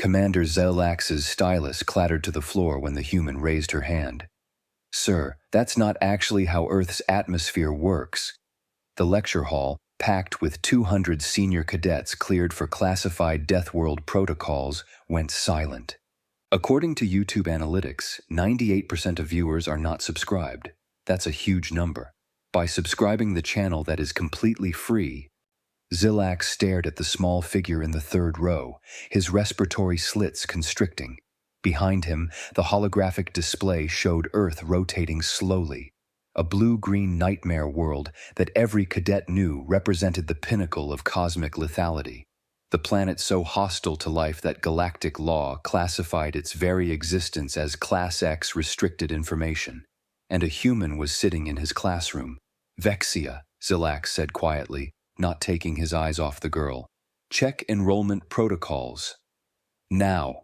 Commander Zyl'ax's stylus clattered to the floor when the human raised her hand. "Sir, that's not actually how Earth's atmosphere works." The lecture hall, packed with 200 senior cadets cleared for classified Deathworld protocols, went silent. According to YouTube analytics, 98% of viewers are not subscribed. That's a huge number. By subscribing the channel that is completely free, Zyl'ax stared at the small figure in the third row, his respiratory slits constricting. Behind him, the holographic display showed Earth rotating slowly, a blue-green nightmare world that every cadet knew represented the pinnacle of cosmic lethality. The planet so hostile to life that galactic law classified its very existence as Class X restricted information. And a human was sitting in his classroom. "Vexia," Zyl'ax said quietly, not taking his eyes off the girl. "Check enrollment protocols. Now."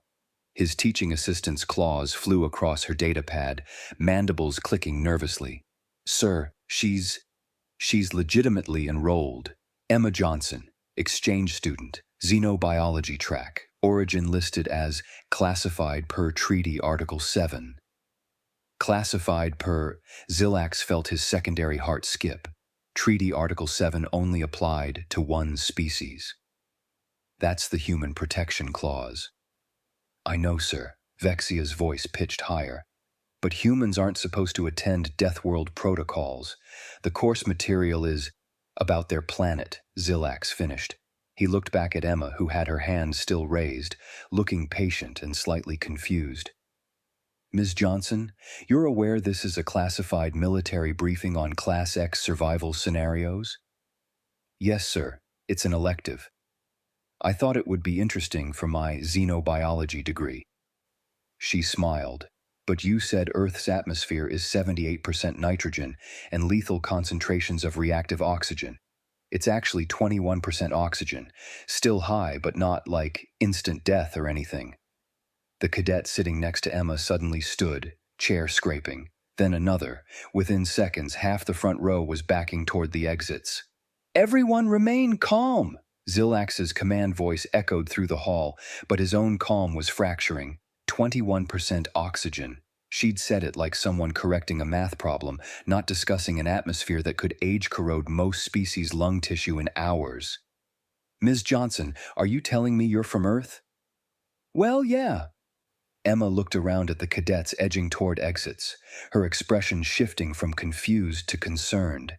His teaching assistant's claws flew across her datapad, mandibles clicking nervously. "Sir, she's legitimately enrolled. Emma Johnson, exchange student, xenobiology track, origin listed as classified per Treaty Article 7. Classified per..." Zyl'ax felt his secondary heart skip. Treaty Article 7 only applied to one species. That's the Human Protection Clause. "I know, sir," Vexia's voice pitched higher. "But humans aren't supposed to attend Deathworld protocols. The course material is about their planet," Zyl'ax finished. He looked back at Emma, who had her hand still raised, looking patient and slightly confused. "Ms. Johnson, you're aware this is a classified military briefing on Class X survival scenarios?" "Yes, sir. It's an elective. I thought it would be interesting for my xenobiology degree." She smiled. "But you said Earth's atmosphere is 78% nitrogen and lethal concentrations of reactive oxygen. It's actually 21% oxygen, still high but not like instant death or anything." The cadet sitting next to Emma suddenly stood, chair scraping, then another. Within seconds, half the front row was backing toward the exits. "Everyone remain calm!" Zyl'ax's command voice echoed through the hall, but his own calm was fracturing. 21% oxygen. She'd said it like someone correcting a math problem, not discussing an atmosphere that could age-corrode most species' lung tissue in hours. "Ms. Johnson, are you telling me you're from Earth?" "Well, yeah." Emma looked around at the cadets edging toward exits, her expression shifting from confused to concerned.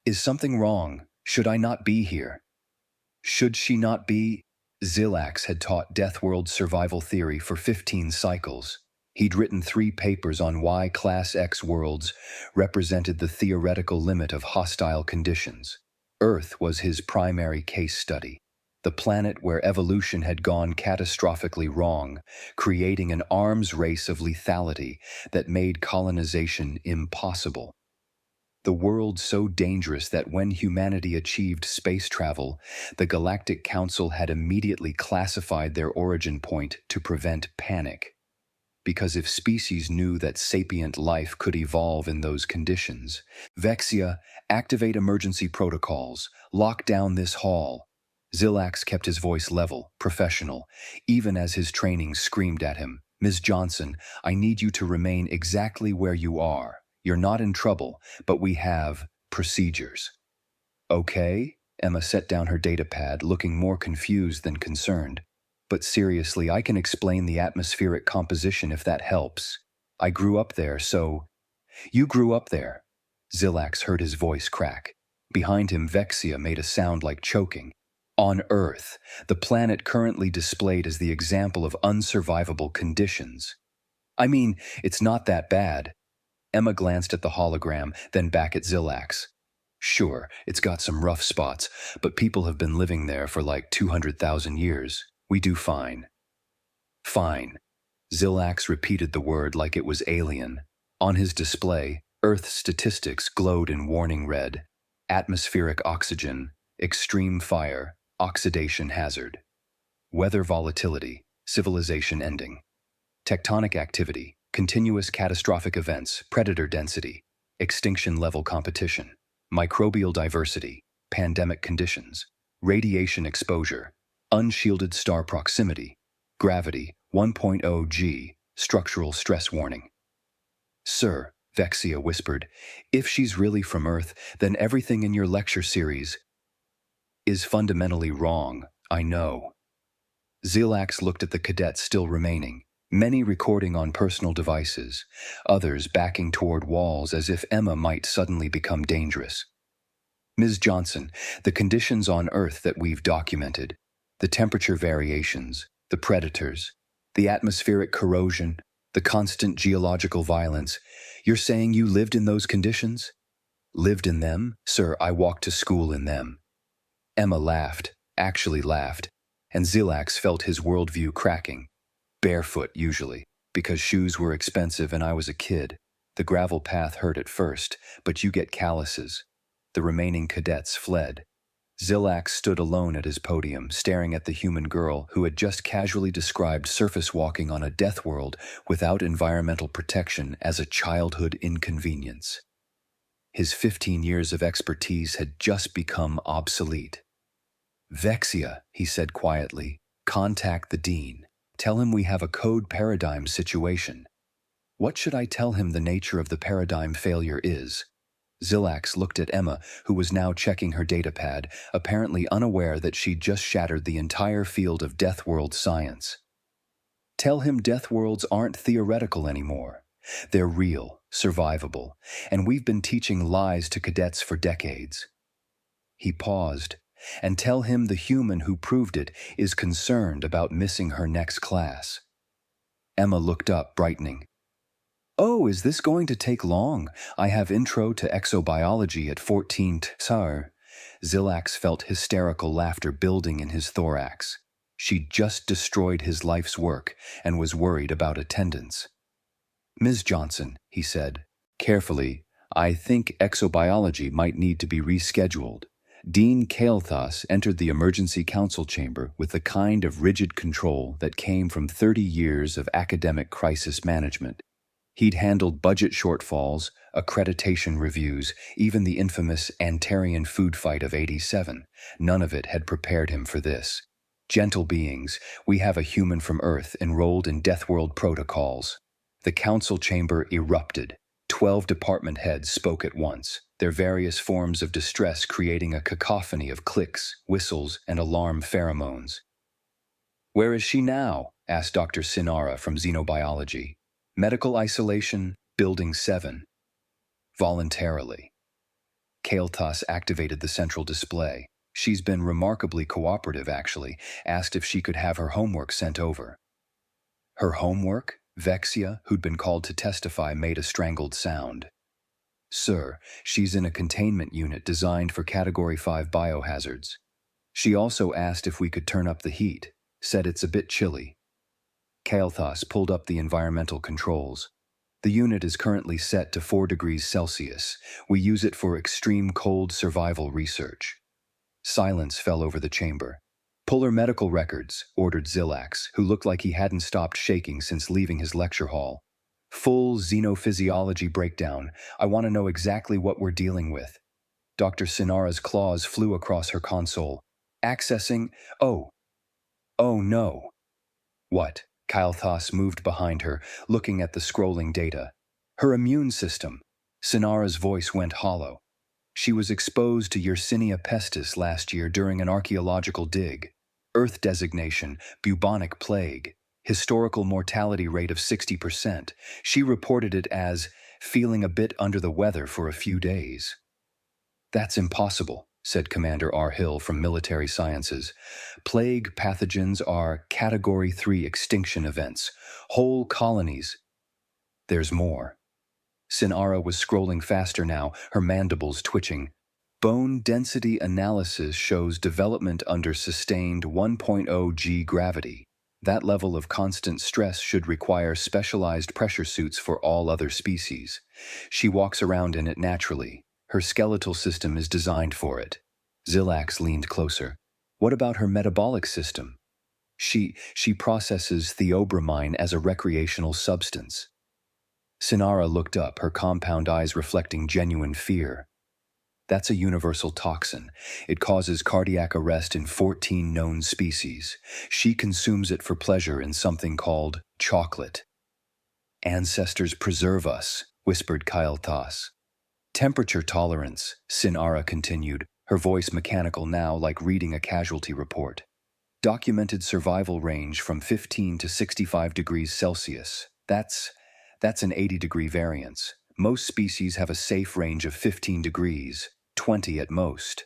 "Is something wrong? Should I not be here?" Should she not be? Zyl'ax had taught Deathworld survival theory for 15 cycles. He'd written 3 papers on why Class X worlds represented the theoretical limit of hostile conditions. Earth was his primary case study. The planet where evolution had gone catastrophically wrong, creating an arms race of lethality that made colonization impossible. The world so dangerous that when humanity achieved space travel, the Galactic Council had immediately classified their origin point to prevent panic. Because if species knew that sapient life could evolve in those conditions, Vexia, activate emergency protocols, lock down this hall. Zyl'ax kept his voice level, professional, even as his training screamed at him. "Ms. Johnson, I need you to remain exactly where you are. You're not in trouble, but we have procedures." "Okay?" Emma set down her datapad, looking more confused than concerned. "But seriously, I can explain the atmospheric composition if that helps. I grew up there, so..." "You grew up there." Zyl'ax heard his voice crack. Behind him, Vexia made a sound like choking. "On Earth, the planet currently displayed as the example of unsurvivable conditions. I mean, it's not that bad." Emma glanced at the hologram, then back at Zyl'ax. "Sure, it's got some rough spots, but people have been living there for like 200,000 years. We do fine." "Fine." Zyl'ax repeated the word like it was alien. On his display, Earth statistics glowed in warning red. Atmospheric oxygen, extreme fire, oxidation hazard. Weather volatility, civilization ending. Tectonic activity, continuous catastrophic events, predator density, extinction level competition. Microbial diversity, pandemic conditions. Radiation exposure, unshielded star proximity. Gravity, 1.0 G, structural stress warning. Sir, Vexia whispered, if she's really from Earth, then everything in your lecture series is fundamentally wrong, I know. Zyl'ax looked at the cadets still remaining, many recording on personal devices, others backing toward walls as if Emma might suddenly become dangerous. Ms. Johnson, the conditions on Earth that we've documented, the temperature variations, the predators, the atmospheric corrosion, the constant geological violence, you're saying you lived in those conditions? Lived in them? Sir, I walked to school in them. Emma laughed, actually laughed, and Zyl'ax felt his worldview cracking. Barefoot, usually, because shoes were expensive and I was a kid. The gravel path hurt at first, but you get calluses. The remaining cadets fled. Zyl'ax stood alone at his podium, staring at the human girl who had just casually described surface walking on a Deathworld without environmental protection as a childhood inconvenience. His 15 years of expertise had just become obsolete. Vexia, he said quietly, contact the dean. Tell him we have a code paradigm situation. What should I tell him the nature of the paradigm failure is? Zyl'ax looked at Emma, who was now checking her datapad, apparently unaware that she'd just shattered the entire field of Deathworld science. Tell him Deathworlds aren't theoretical anymore. They're real, survivable, and we've been teaching lies to cadets for decades. He paused, and tell him the human who proved it is concerned about missing her next class. Emma looked up, brightening. Oh, is this going to take long? I have intro to exobiology at 14th, sir. Zyl'ax felt hysterical laughter building in his thorax. She'd just destroyed his life's work and was worried about attendance. Ms. Johnson, he said, carefully, I think exobiology might need to be rescheduled. Dean Kael'thas entered the emergency council chamber with the kind of rigid control that came from 30 years of academic crisis management. He'd handled budget shortfalls, accreditation reviews, even the infamous Antarian food fight of '87. None of it had prepared him for this. Gentle beings, we have a human from Earth enrolled in Deathworld protocols. The council chamber erupted. 12 department heads spoke at once, their various forms of distress creating a cacophony of clicks, whistles, and alarm pheromones. Where is she now? Asked Dr. Sinara from Xenobiology. Medical isolation, Building 7. Voluntarily. Kael'thas activated the central display. She's been remarkably cooperative, actually, asked if she could have her homework sent over. Her homework? Vexia, who'd been called to testify, made a strangled sound. Sir, she's in a containment unit designed for Category 5 biohazards. She also asked if we could turn up the heat, said it's a bit chilly. Kael'thas pulled up the environmental controls. The unit is currently set to 4 degrees Celsius. We use it for extreme cold survival research. Silence fell over the chamber. Pull her medical records, ordered Zyl'ax, who looked like he hadn't stopped shaking since leaving his lecture hall. Full xenophysiology breakdown. I want to know exactly what we're dealing with. Dr. Sinara's claws flew across her console. Accessing... Oh no. What? Kael'thas moved behind her, looking at the scrolling data. Her immune system. Sinara's voice went hollow. She was exposed to Yersinia pestis last year during an archaeological dig. Earth designation, bubonic plague. Historical mortality rate of 60%. She reported it as feeling a bit under the weather for a few days. That's impossible, said Commander R. Hill from Military Sciences. Plague pathogens are Category 3 extinction events. Whole colonies. There's more. Sinara was scrolling faster now, her mandibles twitching. Bone density analysis shows development under sustained 1.0 G gravity. That level of constant stress should require specialized pressure suits for all other species. She walks around in it naturally. Her skeletal system is designed for it. Zyl'ax leaned closer. What about her metabolic system? She processes theobromine as a recreational substance. Sinara looked up, her compound eyes reflecting genuine fear. That's a universal toxin. It causes cardiac arrest in 14 known species. She consumes it for pleasure in something called chocolate. Ancestors preserve us, whispered Kael'thas. Temperature tolerance, Sinara continued, her voice mechanical now like reading a casualty report. Documented survival range from 15 to 65 degrees Celsius. That's an 80-degree variance. Most species have a safe range of 15 degrees, 20 at most.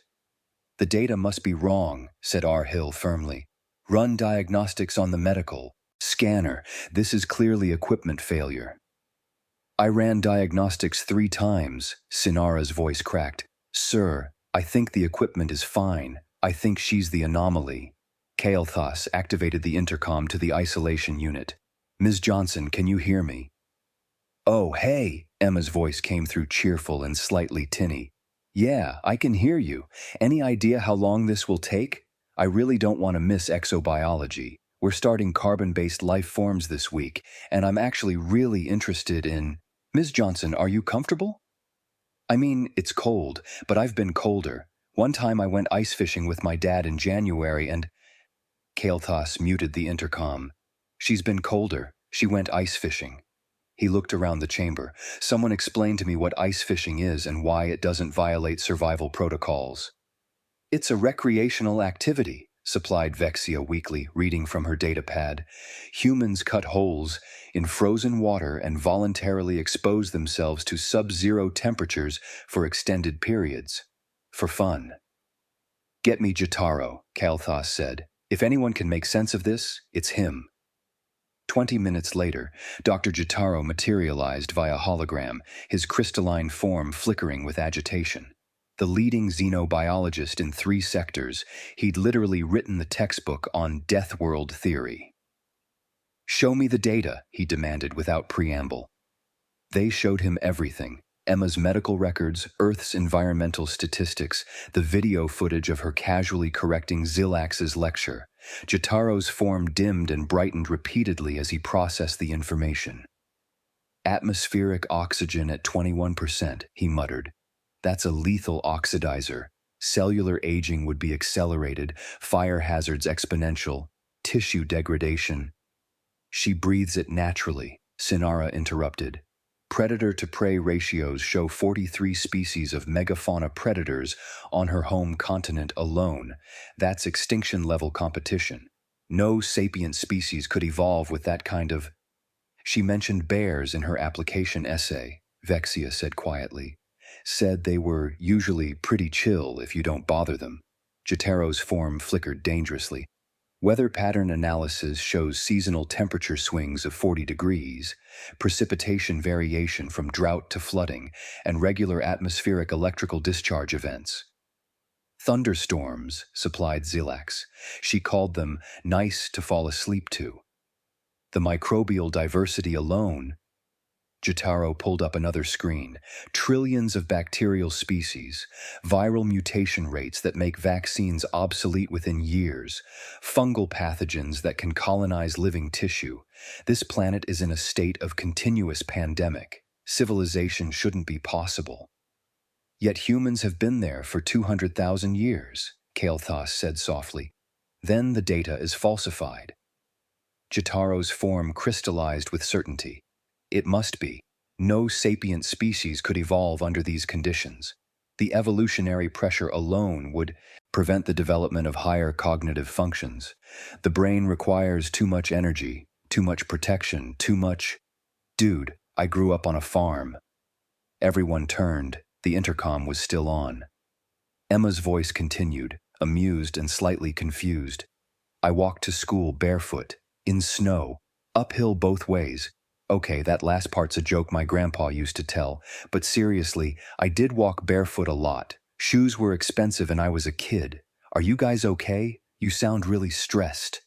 The data must be wrong, said R. Hill firmly. Run diagnostics on the medical scanner. This is clearly equipment failure. I ran diagnostics 3 times, Sinara's voice cracked. Sir, I think the equipment is fine. I think she's the anomaly. Kael'thas activated the intercom to the isolation unit. Ms. Johnson, can you hear me? Oh, hey, Emma's voice came through cheerful and slightly tinny. Yeah, I can hear you. Any idea how long this will take? I really don't want to miss exobiology. We're starting carbon-based life forms this week, and I'm actually really interested in… Ms. Johnson, are you comfortable? I mean, it's cold, but I've been colder. One time I went ice fishing with my dad in January and… Kael'thas muted the intercom. She's been colder. She went ice fishing. He looked around the chamber. Someone explained to me what ice fishing is and why it doesn't violate survival protocols. It's a recreational activity, supplied Vexia weakly, reading from her datapad. Humans cut holes in frozen water and voluntarily expose themselves to sub-zero temperatures for extended periods. For fun. Get me Jotaro, Kael'thas said. If anyone can make sense of this, it's him. 20 minutes later, Dr. Jotaro materialized via hologram, his crystalline form flickering with agitation. The leading xenobiologist in 3 sectors, he'd literally written the textbook on Deathworld theory. Show me the data, he demanded without preamble. They showed him everything. Emma's medical records, Earth's environmental statistics, the video footage of her casually correcting Zyl'ax's lecture. Jotaro's form dimmed and brightened repeatedly as he processed the information. Atmospheric oxygen at 21%, he muttered. That's a lethal oxidizer. Cellular aging would be accelerated, fire hazards exponential, tissue degradation. She breathes it naturally, Sinara interrupted. Predator-to-prey ratios show 43 species of megafauna predators on her home continent alone. That's extinction-level competition. No sapient species could evolve with that kind of… She mentioned bears in her application essay, Vexia said quietly. Said they were usually pretty chill if you don't bother them. Jotaro's form flickered dangerously. Weather pattern analysis shows seasonal temperature swings of 40 degrees, precipitation variation from drought to flooding, and regular atmospheric electrical discharge events. Thunderstorms, supplied Zyl'ax. She called them nice to fall asleep to. The microbial diversity alone… Jotaro pulled up another screen. Trillions of bacterial species, viral mutation rates that make vaccines obsolete within years, fungal pathogens that can colonize living tissue. This planet is in a state of continuous pandemic. Civilization shouldn't be possible. Yet humans have been there for 200,000 years, Kael'thas said softly. Then the data is falsified. Jotaro's form crystallized with certainty. It must be. No sapient species could evolve under these conditions. The evolutionary pressure alone would prevent the development of higher cognitive functions. The brain requires too much energy, too much protection, too much… Dude, I grew up on a farm. Everyone turned. The intercom was still on. Emma's voice continued, amused and slightly confused. I walked to school barefoot, in snow, uphill both ways. Okay, that last part's a joke my grandpa used to tell, but seriously, I did walk barefoot a lot. Shoes were expensive and I was a kid. Are you guys okay? You sound really stressed.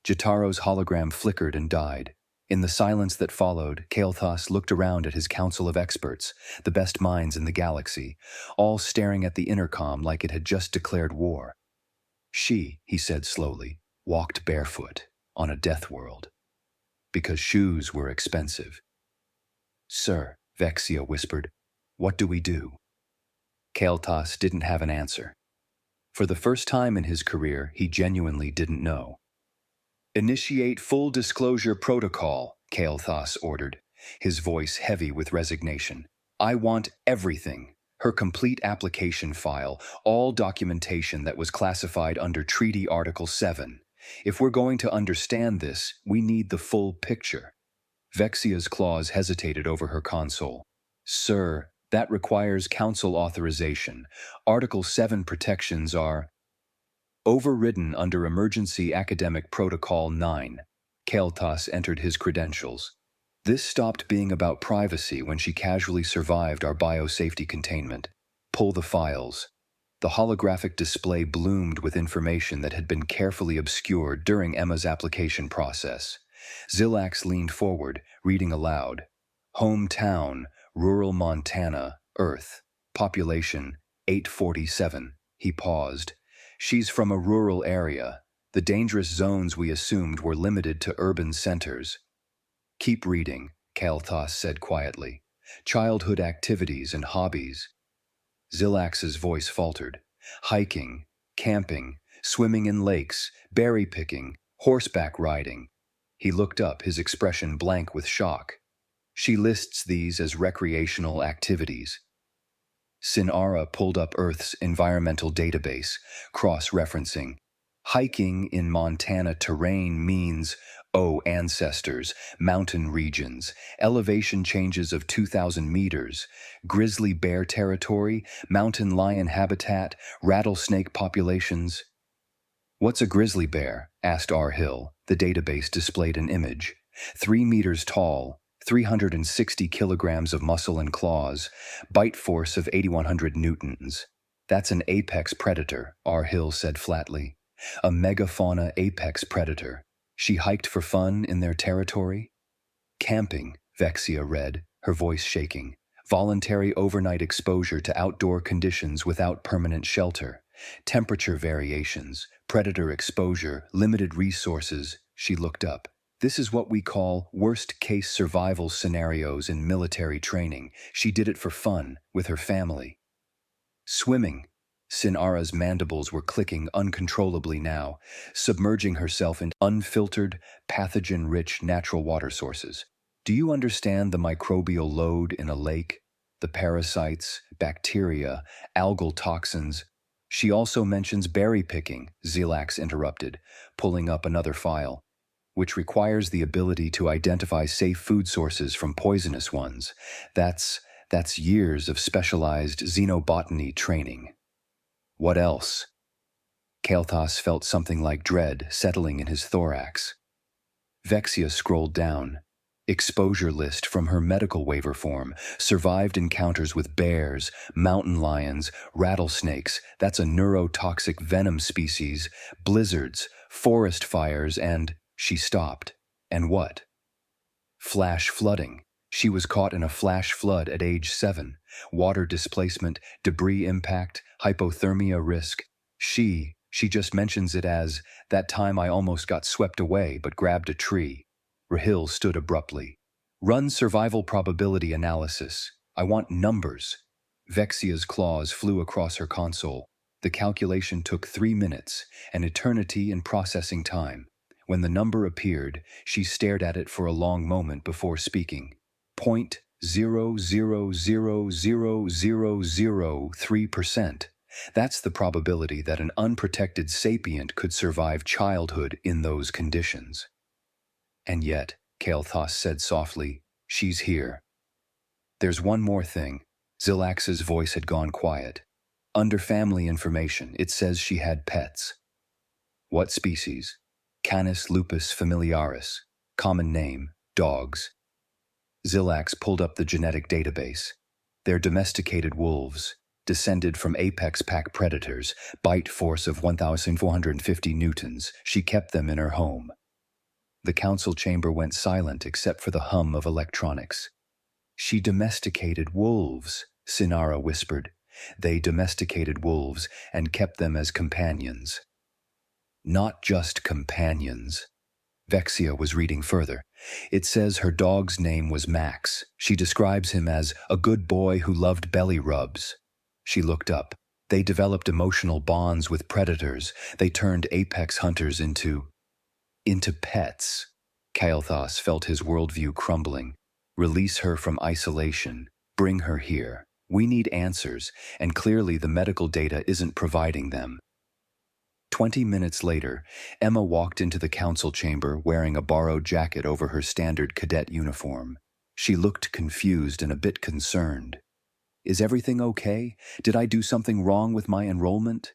Jotaro's hologram flickered and died. In the silence that followed, Kael'thas looked around at his council of experts, the best minds in the galaxy, all staring at the intercom like it had just declared war. She, he said slowly, walked barefoot on a Deathworld. Because shoes were expensive. Sir, Vexia whispered, what do we do? Kael'thas didn't have an answer. For the first time in his career, he genuinely didn't know. "Initiate full disclosure protocol," Kael'thas ordered, his voice heavy with resignation. "I want everything. Her complete application file, all documentation that was classified under Treaty Article 7. If we're going to understand this, we need the full picture." Vexia's claws hesitated over her console. "Sir, that requires council authorization. Article 7 protections are overridden under Emergency Academic Protocol 9. Kael'thas entered his credentials. This stopped being about privacy when she casually survived our biosafety containment. Pull the files. The holographic display bloomed with information that had been carefully obscured during Emma's application process. Zyl'ax leaned forward, reading aloud. Hometown, rural Montana, Earth. Population, 847. He paused. She's from a rural area. The dangerous zones we assumed were limited to urban centers. Keep reading, Kael'thas said quietly. Childhood activities and hobbies. Zyl'ax's voice faltered. Hiking, camping, swimming in lakes, berry picking, horseback riding. He looked up, his expression blank with shock. She lists these as recreational activities. Sinara pulled up Earth's environmental database, cross-referencing. Hiking in Montana terrain means, ancestors, mountain regions, elevation changes of 2,000 meters, grizzly bear territory, mountain lion habitat, rattlesnake populations. "What's a grizzly bear?" asked R. Hill. The database displayed an image. 3 meters tall, 360 kilograms of muscle and claws, bite force of 8,100 newtons. "That's an apex predator," R. Hill said flatly. "A megafauna apex predator. She hiked for fun in their territory?" "Camping," Vexia read, her voice shaking. "Voluntary overnight exposure to outdoor conditions without permanent shelter. Temperature variations, predator exposure, limited resources." She looked up. "This is what we call worst-case survival scenarios in military training. She did it for fun, with her family." "Swimming." Sinara's mandibles were clicking uncontrollably now, submerging herself in unfiltered, pathogen-rich natural water sources. "Do you understand the microbial load in a lake? The parasites, bacteria, algal toxins." "She also mentions berry picking," Zyl'ax interrupted, pulling up another file, "which requires the ability to identify safe food sources from poisonous ones. That's years of specialized xenobotany training." "What else?" Kael'thas felt something like dread settling in his thorax. Vexia scrolled down. Exposure list from her medical waiver form. Survived encounters with bears, mountain lions, rattlesnakes, that's a neurotoxic venom species, blizzards, forest fires, and... She stopped. "And what?" "Flash flooding. She was caught in a flash flood at age 7. Water displacement, debris impact, hypothermia risk. She just mentions it as, that time I almost got swept away but grabbed a tree." Rahil stood abruptly. "Run survival probability analysis. I want numbers." Vexia's claws flew across her console. The calculation took 3 minutes, an eternity in processing time. When the number appeared, she stared at it for a long moment before speaking. 0.000003%. That's the probability that an unprotected sapient could survive childhood in those conditions. "And yet," Kael'thas said softly, "she's here." "There's one more thing." Zyl'ax's voice had gone quiet. "Under family information, it says she had pets." "What species?" "Canis lupus familiaris. Common name, dogs." Zyl'ax pulled up the genetic database. "They're domesticated wolves, descended from apex pack predators, bite force of 1,450 newtons. She kept them in her home." The council chamber went silent except for the hum of electronics. "She domesticated wolves," Sinara whispered. "They domesticated wolves and kept them as companions." "Not just companions." Vexia was reading further. "It says her dog's name was Max. She describes him as a good boy who loved belly rubs. She looked up. They developed emotional bonds with predators. They turned apex hunters into pets. Kael'thas felt his worldview crumbling. Release her from isolation. Bring her here. We need answers, and clearly the medical data isn't providing them. 20 minutes later, Emma walked into the council chamber wearing a borrowed jacket over her standard cadet uniform. She looked confused and a bit concerned. Is everything okay? Did I do something wrong with my enrollment?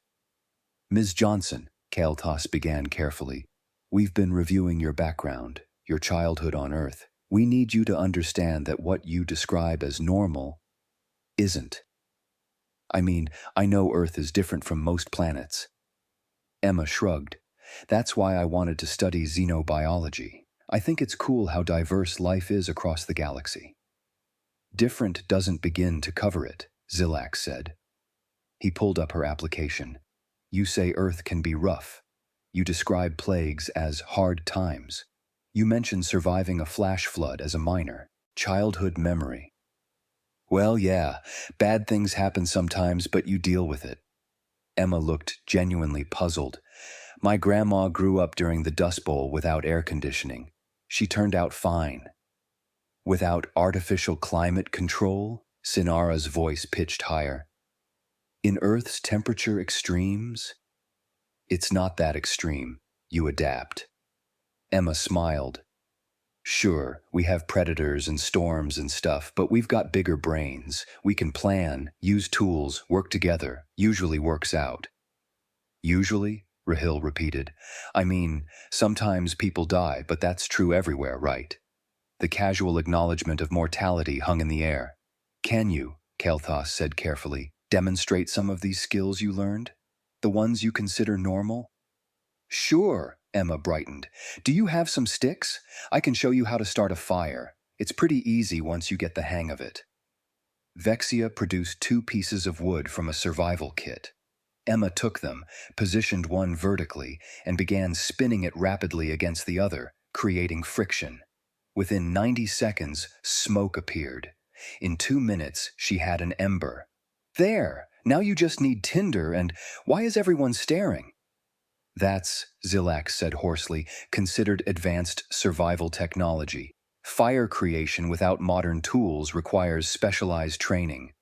Ms. Johnson, Kael'thas began carefully, we've been reviewing your background, your childhood on Earth. We need you to understand that what you describe as normal isn't. I mean, I know Earth is different from most planets. Emma shrugged. That's why I wanted to study xenobiology. I think it's cool how diverse life is across the galaxy. Different doesn't begin to cover it, Zyl'ax said. He pulled up her application. You say Earth can be rough. You describe plagues as hard times. You mention surviving a flash flood as a minor, childhood memory. Well, yeah, bad things happen sometimes, but you deal with it. Emma looked genuinely puzzled. My grandma grew up during the Dust Bowl without air conditioning. She turned out fine. Without artificial climate control? Sinara's voice pitched higher. In Earth's temperature extremes? It's not that extreme. You adapt. Emma smiled. Sure, we have predators and storms and stuff, but we've got bigger brains. We can plan, use tools, work together. Usually works out. Usually? Rahil repeated. I mean, sometimes people die, but that's true everywhere, right? The casual acknowledgement of mortality hung in the air. Can you, Kael'thas said carefully, demonstrate some of these skills you learned? The ones you consider normal? Sure, Emma brightened. Do you have some sticks? I can show you how to start a fire. It's pretty easy once you get the hang of it. Vexia produced 2 pieces of wood from a survival kit. Emma took them, positioned one vertically, and began spinning it rapidly against the other, creating friction. Within 90 seconds, smoke appeared. In 2 minutes, she had an ember. There! Now you just need tinder and why is everyone staring? That's, Zyl'ax said hoarsely, considered advanced survival technology. Fire creation without modern tools requires specialized training.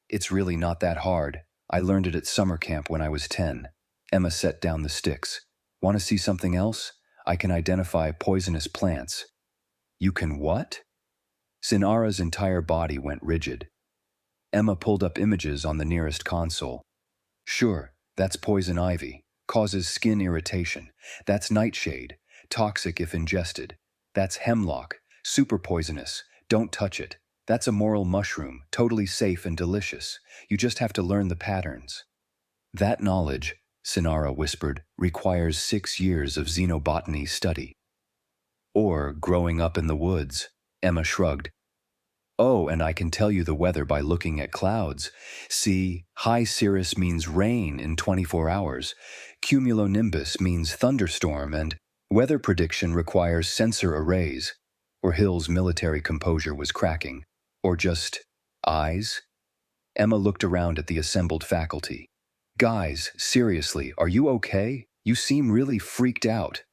It's really not that hard. I learned it at summer camp when I was 10. Emma set down the sticks. Want to see something else? I can identify poisonous plants. You can what? Sinara's entire body went rigid. Emma pulled up images on the nearest console. Sure, that's poison ivy. Causes skin irritation. That's nightshade. Toxic if ingested. That's hemlock. Super poisonous. Don't touch it. That's a moral mushroom. Totally safe and delicious. You just have to learn the patterns. That knowledge, Sinara whispered, requires 6 years of xenobotany study. Or growing up in the woods, Emma shrugged. Oh, and I can tell you the weather by looking at clouds. See, high cirrus means rain in 24 hours. Cumulonimbus means thunderstorm, and weather prediction requires sensor arrays. Or Hill's military composure was cracking. Or just eyes? Emma looked around at the assembled faculty. Guys, seriously, are you okay? You seem really freaked out.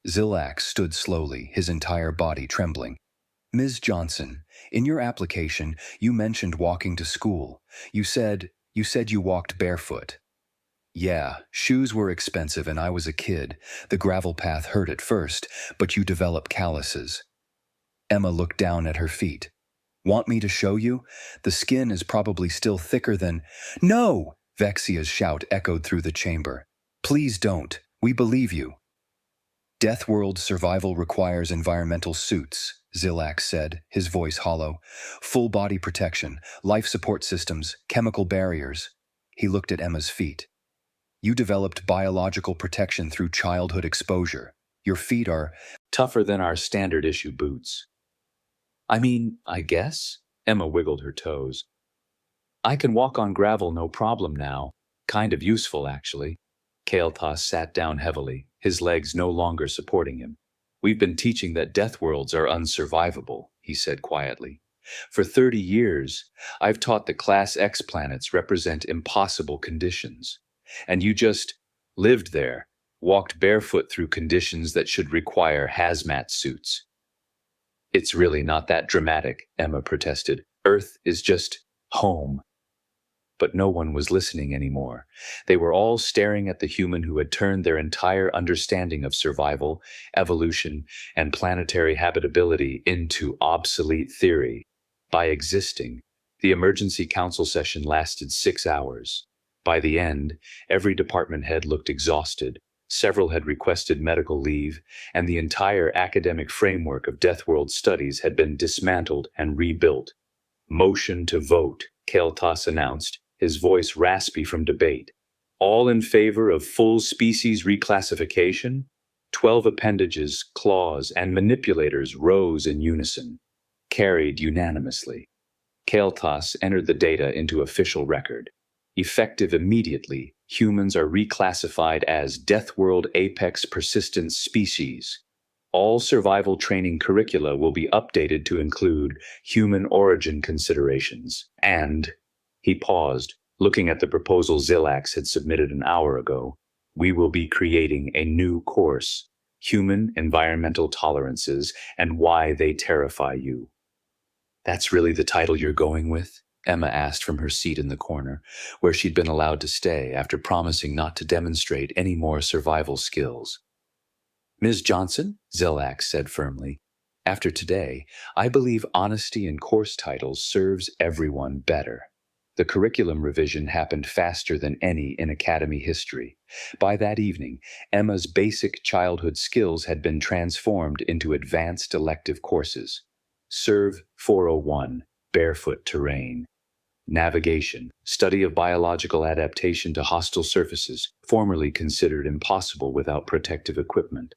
Zyl'ax stood slowly, his entire body trembling. Ms. Johnson, in your application, you mentioned walking to school. You said you walked barefoot. Yeah, shoes were expensive and I was a kid. The gravel path hurt at first, but you develop calluses. Emma looked down at her feet. Want me to show you? The skin is probably still thicker than— No! Vexia's shout echoed through the chamber. Please don't. We believe you. Deathworld survival requires environmental suits, Zyl'ax said, his voice hollow. Full body protection, life support systems, chemical barriers. He looked at Emma's feet. You developed biological protection through childhood exposure. Your feet are tougher than our standard issue boots. I mean, I guess? Emma wiggled her toes. I can walk on gravel no problem now. Kind of useful, actually. Kael'thas sat down heavily, his legs no longer supporting him. We've been teaching that Deathworlds are unsurvivable, he said quietly. For 30 years, I've taught that Class X planets represent impossible conditions. And you just lived there, walked barefoot through conditions that should require hazmat suits. It's really not that dramatic, Emma protested. Earth is just home. But no one was listening anymore. They were all staring at the human who had turned their entire understanding of survival, evolution, and planetary habitability into obsolete theory. By existing, the emergency council session lasted 6 hours. By the end, every department head looked exhausted. Several had requested medical leave, and the entire academic framework of Deathworld studies had been dismantled and rebuilt. Motion to vote, Kael'thas announced, his voice raspy from debate. All in favor of full species reclassification? 12 appendages, claws, and manipulators rose in unison. Carried unanimously. Kael'thas entered the data into official record. Effective immediately, humans are reclassified as Deathworld Apex Persistent Species. All survival training curricula will be updated to include human origin considerations. And, he paused, looking at the proposal Zyl'ax had submitted an hour ago, we will be creating a new course, Human Environmental Tolerances and Why They Terrify You. That's really the title you're going with? Emma asked from her seat in the corner, where she'd been allowed to stay after promising not to demonstrate any more survival skills. Ms. Johnson, Zyl'ax said firmly, after today, I believe honesty in course titles serves everyone better. The curriculum revision happened faster than any in Academy history. By that evening, Emma's basic childhood skills had been transformed into advanced elective courses. Serve 401, Barefoot Terrain. Navigation, study of biological adaptation to hostile surfaces, formerly considered impossible without protective equipment.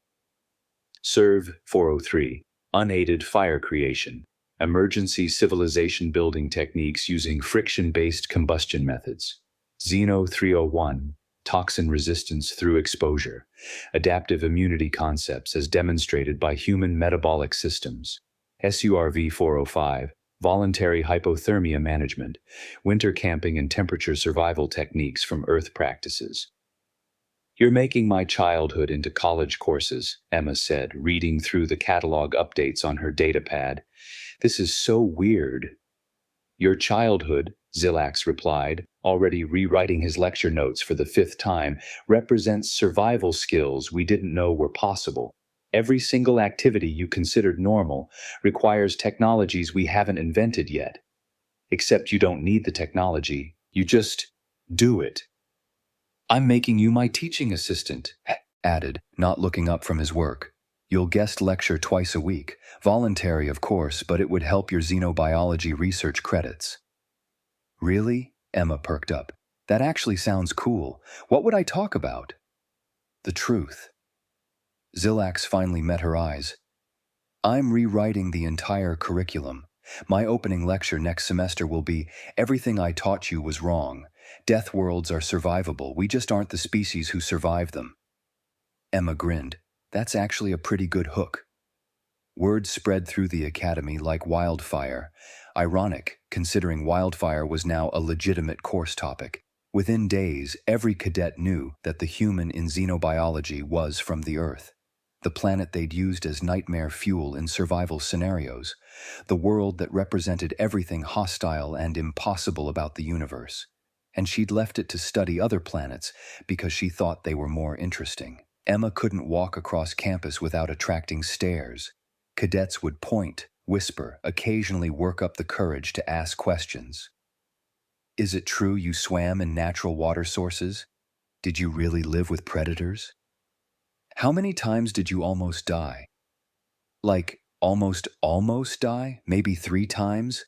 Serve 403, Unaided Fire Creation, emergency civilization building techniques using friction-based combustion methods. Xeno 301, toxin resistance through exposure, adaptive immunity concepts as demonstrated by human metabolic systems. SURV 405, voluntary hypothermia management, winter camping and temperature survival techniques from Earth practices. You're making my childhood into college courses, Emma said, reading through the catalog updates on her datapad. This is so weird. Your childhood, Zyl'ax replied, already rewriting his lecture notes for the 5th time, represents survival skills we didn't know were possible. Every single activity you considered normal requires technologies we haven't invented yet. Except you don't need the technology, you just do it. I'm making you my teaching assistant, added, not looking up from his work. You'll guest lecture twice a week, voluntary of course, but it would help your xenobiology research credits. Really? Emma perked up. That actually sounds cool. What would I talk about? The truth. Zyl'ax finally met her eyes. I'm rewriting the entire curriculum. My opening lecture next semester will be, Everything I Taught You Was Wrong. Deathworlds are survivable, we just aren't the species who survive them. Emma grinned. That's actually a pretty good hook. Word spread through the academy like wildfire. Ironic, considering wildfire was now a legitimate course topic. Within days, every cadet knew that the human in xenobiology was from the Earth. The planet they'd used as nightmare fuel in survival scenarios. The world that represented everything hostile and impossible about the universe. And she'd left it to study other planets because she thought they were more interesting. Emma couldn't walk across campus without attracting stares. Cadets would point, whisper, occasionally work up the courage to ask questions. Is it true you swam in natural water sources? Did you really live with predators? How many times did you almost die? Like, almost die? Maybe 3 times?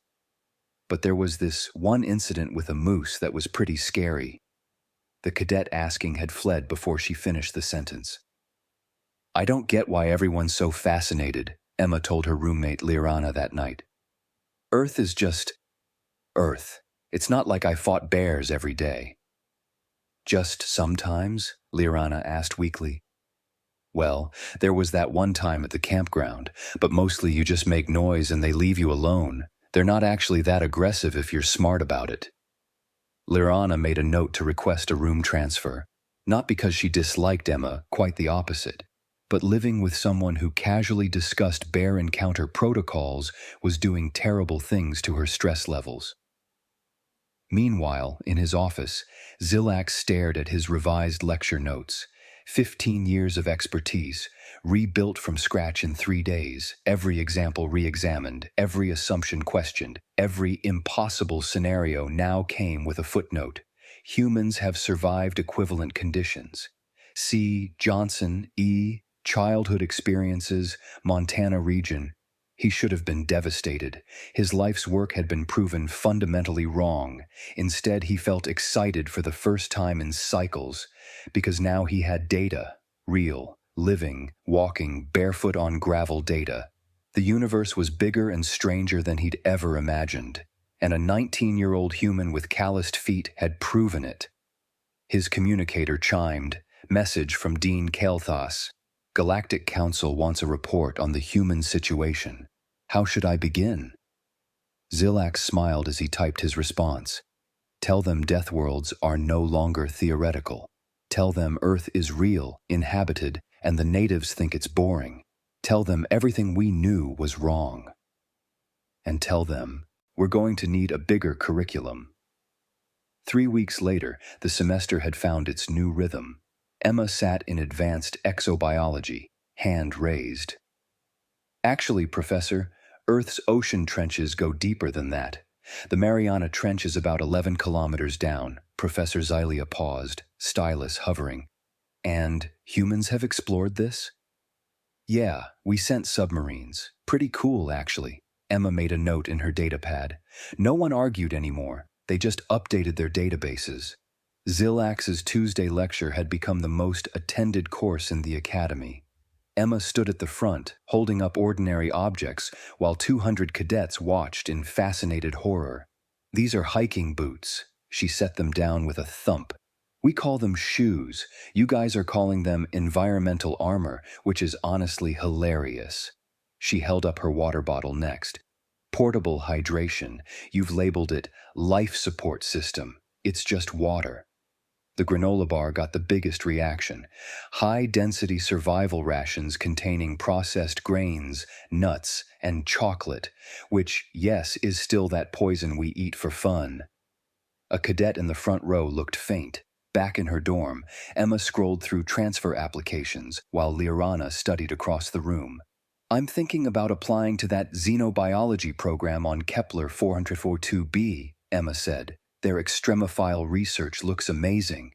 But there was this one incident with a moose that was pretty scary. The cadet asking had fled before she finished the sentence. I don't get why everyone's so fascinated, Emma told her roommate Liranna that night. Earth is just Earth. It's not like I fought bears every day. Just sometimes? Liranna asked weakly. Well, there was that one time at the campground, but mostly you just make noise and they leave you alone, They're not actually that aggressive if you're smart about it. Lirana made a note to request a room transfer, not because she disliked Emma, quite the opposite, but living with someone who casually discussed bear encounter protocols was doing terrible things to her stress levels. Meanwhile, in his office, Zyl'ax stared at his revised lecture notes. 15 years of expertise, rebuilt from scratch in 3 days, every example re-examined, every assumption questioned, every impossible scenario now came with a footnote. Humans have survived equivalent conditions. C. Johnson, E. Childhood experiences, Montana region. He should have been devastated. His life's work had been proven fundamentally wrong. Instead, he felt excited for the first time in cycles, because now he had data, real, living, walking, barefoot on gravel data. The universe was bigger and stranger than he'd ever imagined, and a 19-year-old human with calloused feet had proven it. His communicator chimed, message from Dean Kael'thas. Galactic Council wants a report on the human situation. How should I begin? Zyl'ax smiled as he typed his response. Tell them Deathworlds are no longer theoretical. Tell them Earth is real, inhabited, and the natives think it's boring. Tell them everything we knew was wrong. And tell them we're going to need a bigger curriculum. 3 weeks later, the semester had found its new rhythm. Emma sat in advanced exobiology, hand raised. Actually, Professor, Earth's ocean trenches go deeper than that. The Mariana Trench is about 11 kilometers down. Professor Zyl'ax paused, stylus hovering. And humans have explored this? Yeah, we sent submarines. Pretty cool, actually. Emma made a note in her datapad. No one argued anymore. They just updated their databases. Zyl'ax's Tuesday lecture had become the most attended course in the academy. Emma stood at the front, holding up ordinary objects, while 200 cadets watched in fascinated horror. These are hiking boots. She set them down with a thump. We call them shoes. You guys are calling them environmental armor, which is honestly hilarious. She held up her water bottle next. Portable hydration. You've labeled it life support system. It's just water. The granola bar got the biggest reaction. High-density survival rations containing processed grains, nuts, and chocolate, which, yes, is still that poison we eat for fun. A cadet in the front row looked faint. Back in her dorm, Emma scrolled through transfer applications while Lirana studied across the room. I'm thinking about applying to that xenobiology program on Kepler 442b, Emma said. Their extremophile research looks amazing.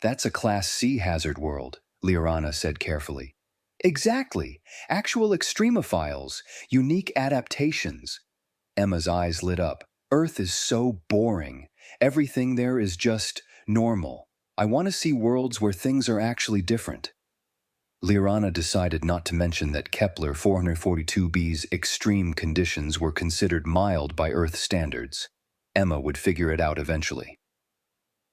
That's a Class C hazard world, Lirana said carefully. Exactly. Actual extremophiles, unique adaptations. Emma's eyes lit up. Earth is so boring. Everything there is just normal. I want to see worlds where things are actually different. Lirana decided not to mention that Kepler 442b's extreme conditions were considered mild by Earth standards. Emma would figure it out eventually.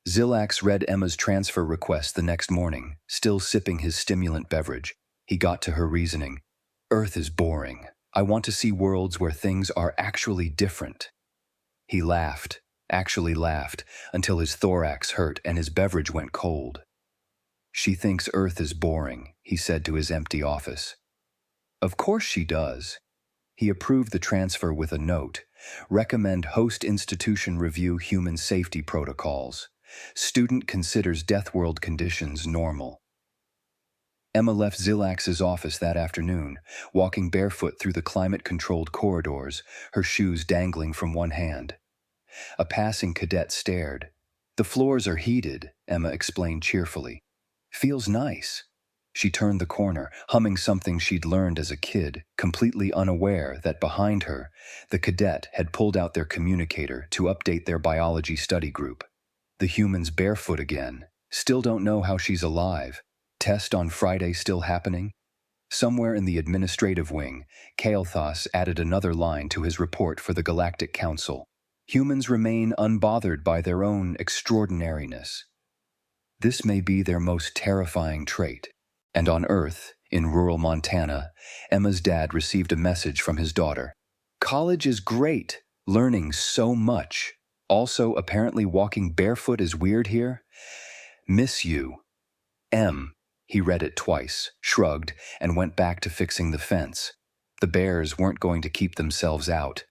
Zyl'ax read Emma's transfer request the next morning, still sipping his stimulant beverage. He got to her reasoning. Earth is boring. I want to see worlds where things are actually different. He laughed, actually laughed, until his thorax hurt and his beverage went cold. She thinks Earth is boring, he said to his empty office. Of course she does. He approved the transfer with a note. Recommend host institution review human safety protocols. Student considers Deathworld conditions normal. Emma left Zyl'ax's office that afternoon, walking barefoot through the climate-controlled corridors, her shoes dangling from one hand. A passing cadet stared. The floors are heated, Emma explained cheerfully. Feels nice. She turned the corner, humming something she'd learned as a kid, completely unaware that behind her, the cadet had pulled out their communicator to update their biology study group. The human's barefoot again. Still don't know how she's alive. Test on Friday still happening? Somewhere in the administrative wing, Kael'thas added another line to his report for the Galactic Council. Humans remain unbothered by their own extraordinariness. This may be their most terrifying trait. And on Earth, in rural Montana, Emma's dad received a message from his daughter. College is great. Learning so much. Also, apparently walking barefoot is weird here. Miss you. M. He read it twice, shrugged, and went back to fixing the fence. The bears weren't going to keep themselves out.